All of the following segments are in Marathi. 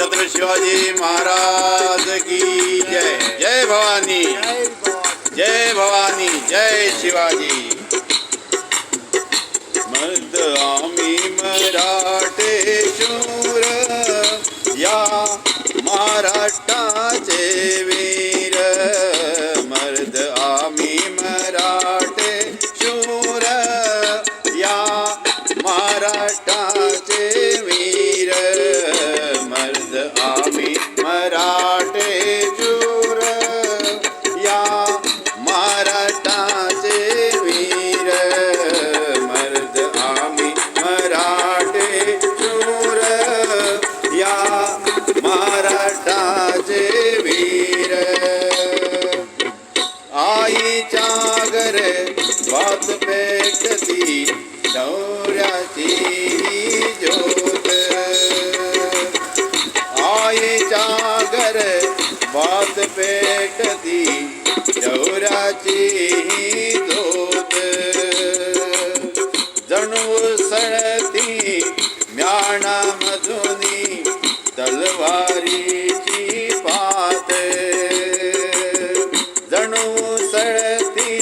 छत्रपती शिवाजी महाराज की जय. जय भवानी, जय भवानी, जय शिवाजी. मर्द आम्ही मराठे शूर, या महाराष्ट्राचे वीर. मर्द आम्ही मराठे शूर, या महाराष्ट्राचे वीर. मर्द आम्ही मराठे शूर, या महाराष्ट्राचे वीर. मर्द आम्ही मराठे शूर, या महाराष्ट्राचे वीर. आईच्या घरे वात पेटती शौर्याची ज्योत. आईच्या घरे वात पेटती शौर्याची ज्योत. जणू सळती म्याणामधुनी तलवारीची पात. जणू सळती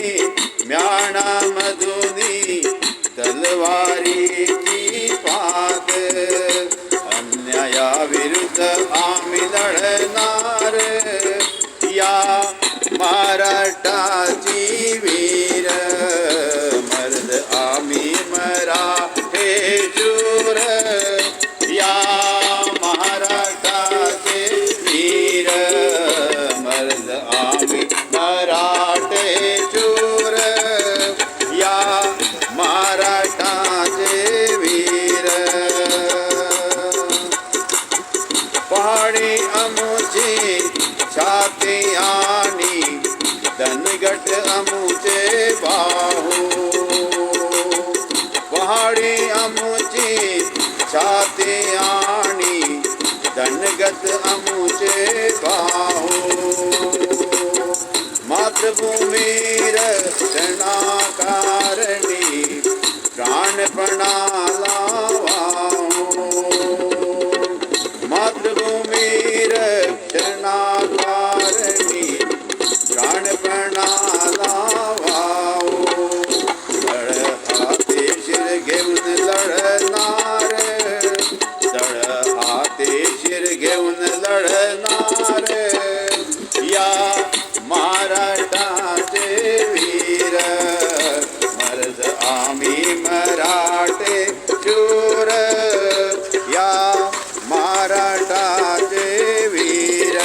म्याणामधुनी तलवारीची पात. अन्यायाविरुद्ध आम्ही लढणार, या महाराष्ट्राची वीर. मर्द आम्ही मराठे शूर, या महाराष्ट्राचे वीर. मर्द आम्ही मराठे शूर, या महाराष्ट्राचे वीर. पहाडी अमुची छाती आणि धनगट अमुचे बाहू. पहाडी अमुची छाती आणि धनगत अमुचे बाहू. मातृभूमी रक्षणाकारणी प्राणपणाला वाहू. मातृभूमी रक्षणाकारणी प्राणपणाला वाहू. तळ हाते शिर घेऊन लढणार, तळ हाते शिर घेऊन लढणार, या महाराष्ट्राचे वीर. मर्द आम्ही मराठे शूर, या महाराष्ट्राचे वीर.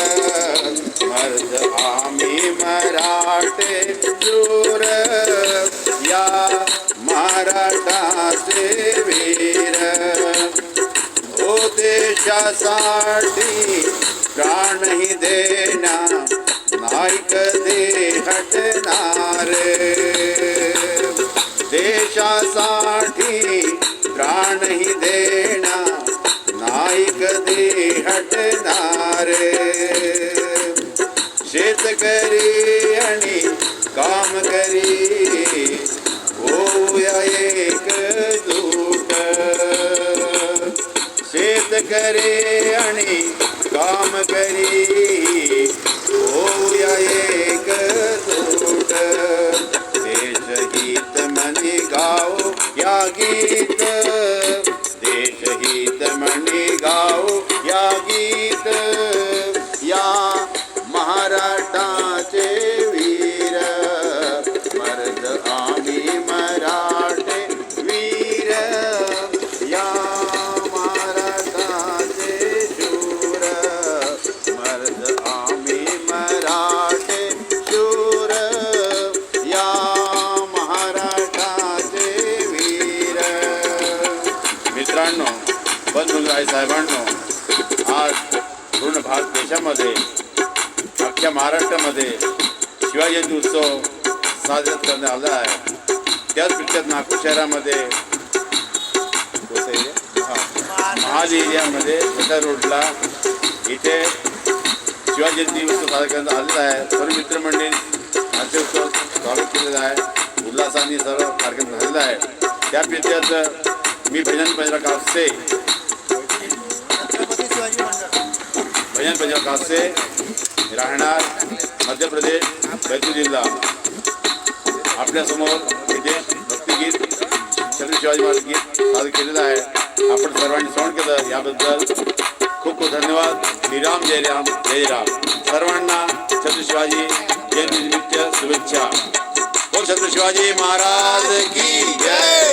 मर्द आम्ही मराठे शूर, या महाराष्ट्राचे वीर. ओ देशासाठी प्राणही देना नाही कधी हटणार. देशासाठी प्राणही देना नाही कधी हटणार. शेतकरी आणि कामकरी होऊया एकजूट. शेतकरी आणि कामकरी होऊया एकजूट. देशहित म्हणी गाओ या गीत, देशहित म्हणी गाओ या गीत. या महाराष्ट्राचे वीर. मर्द आम्ही मराठे वीर, या महाराष्ट्राचे शूर. मर्द आम्ही मराठे शूर, या महाराष्ट्राचे वीर. मित्रांनो, बंधू आई साहेबांनो, आज पूर्ण भारत देशामध्ये, अख्ख्या महाराष्ट्रामध्ये शिवाजी जयंती उत्सव साजरा करण्यात आला आहे. त्याच पिक्चर नागपूर शहरामध्ये महाल एरियामध्ये सदर रोडला इथे शिवाजी जयंती उत्सव साजरा करण्यात आलेला आहे. सर्व मित्रमंडळी नाट्य उत्सव स्वागत केलेलं आहे. उल्हासाने सर्व कार्यक्रम झालेला आहे. त्या पिक्चरचं मी भजन पंजरा कापसे पंजाब कासे, राहणार मध्य प्रदेश, बैतूल जिल्हा. आपल्यासमोर इथे भक्तिगीत छत्रपती शिवाजी महाराज गीत सादर केलेलं आहे. आपण सर्वांनी श्रवण केलं याबद्दल खूप खूप धन्यवाद. श्रीराम जय राम जय राम. सर्वांना छत्रपती शिवाजी जयंती निमित्त शुभेच्छा. बोल छत्रपती शिवाजी महाराज की जय.